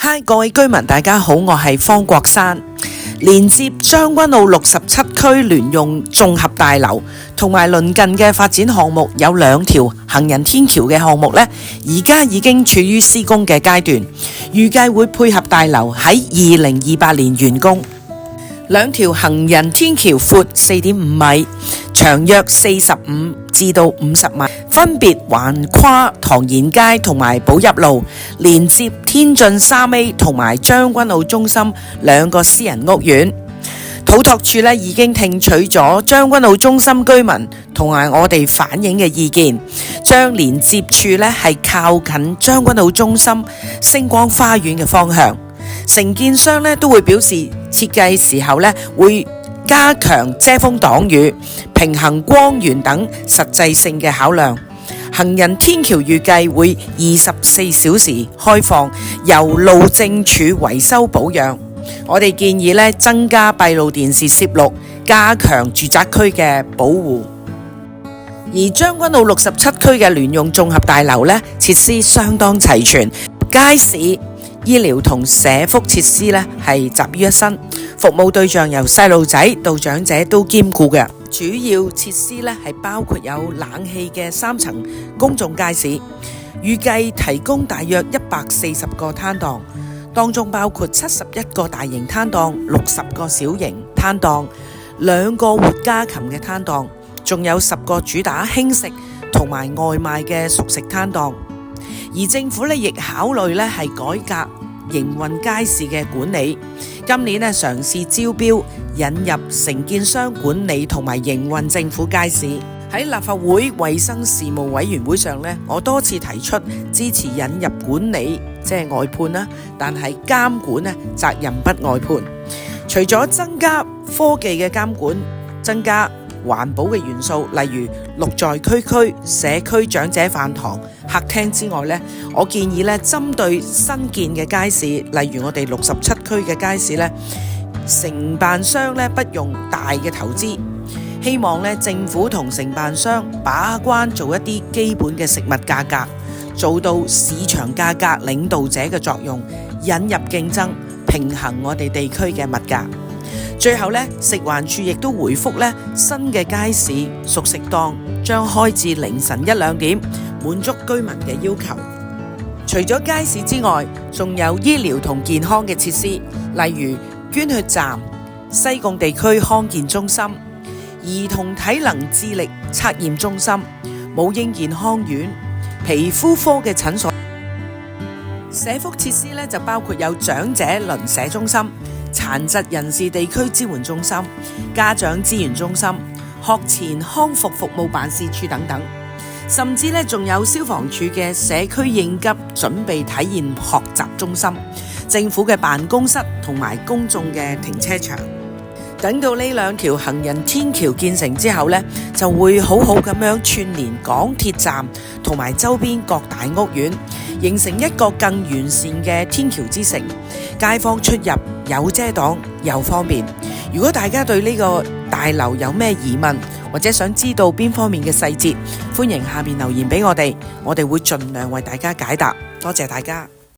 嗨，各位居民大家好，我係方國珊。連接將軍澳67區聯用綜合大樓同埋鄰近嘅發展項目有2條行人天橋嘅項目呢，而家已經處於施工嘅階段，預計會配合大樓喺2028年完工。2條行人天橋闊4.5米，長約45至到50米，分別橫跨唐賢街同埋寶邑路，連接天晉3A 同埋將軍澳中心2個私人屋苑。土拓署已經聽取咗將軍澳中心居民同埋我哋反映嘅意見，將連接處係靠近將軍澳中心星光花園嘅方向。承建商都會表示設計時候會加強遮風擋雨、平衡光源等實際性嘅考量。行人天橋預計會24小時開放，由路政署維修保養。我哋建議增加閉路電視攝錄，加強住宅區嘅保護。而將軍澳67區嘅聯用綜合大樓設施相當齊全，街市、醫療同社福設施係集於一身，服務對象由細路仔到長者都兼顧嘅。主要設施係包括有冷氣嘅3層公眾街市，預計提供大約140個攤檔，當中包括71個大型攤檔、60個小型攤檔、2個活家禽嘅攤檔，仲有10個主打輕食同埋外賣嘅熟食攤檔。而政府亦考慮係改革營運街市嘅管理，今年嘗試招標引入承建商管理同埋營運政府街市。喺立法會衛生事務委員會上我多次提出支持引入管理，即係外判，但係監管責任不外判。除咗增加科技嘅監管，增加環保嘅元素，例如綠在區、社區長者飯堂、客廳之外我建議針對新建嘅街市，例如我哋67區嘅街市承辦商不用大嘅投資，希望政府同承辦商把關，做一啲基本嘅食物價格，做到市場價格領導者嘅作用，引入競爭，平衡我哋地區嘅物價。最後食環署亦都回覆新嘅街市熟食檔將開至凌晨1、2點，滿足居民嘅要求。除咗街市之外，仲有醫療同健康嘅設施，例如捐血站、西貢地區康健中心、兒童體能智力測驗中心、母嬰健康院、皮膚科嘅診所。社福設施就包括有長者鄰舍中心、殘疾人士地區支援中心、家長資源中心、學前康復服務辦事處等等，甚至仲有消防處嘅社區應急準備體驗學習中心、政府嘅辦公室同埋公眾嘅停車場。等到呢2條行人天橋建成之後就會好好咁樣串連港鐵站同埋周邊各大屋苑，形成一個更完善嘅天橋之城，街坊出入有遮擋又方便。如果大家對呢個大樓有咩疑問，或者想知道邊方面嘅細節，歡迎下面留言俾我哋會盡量為大家解答。多謝大家。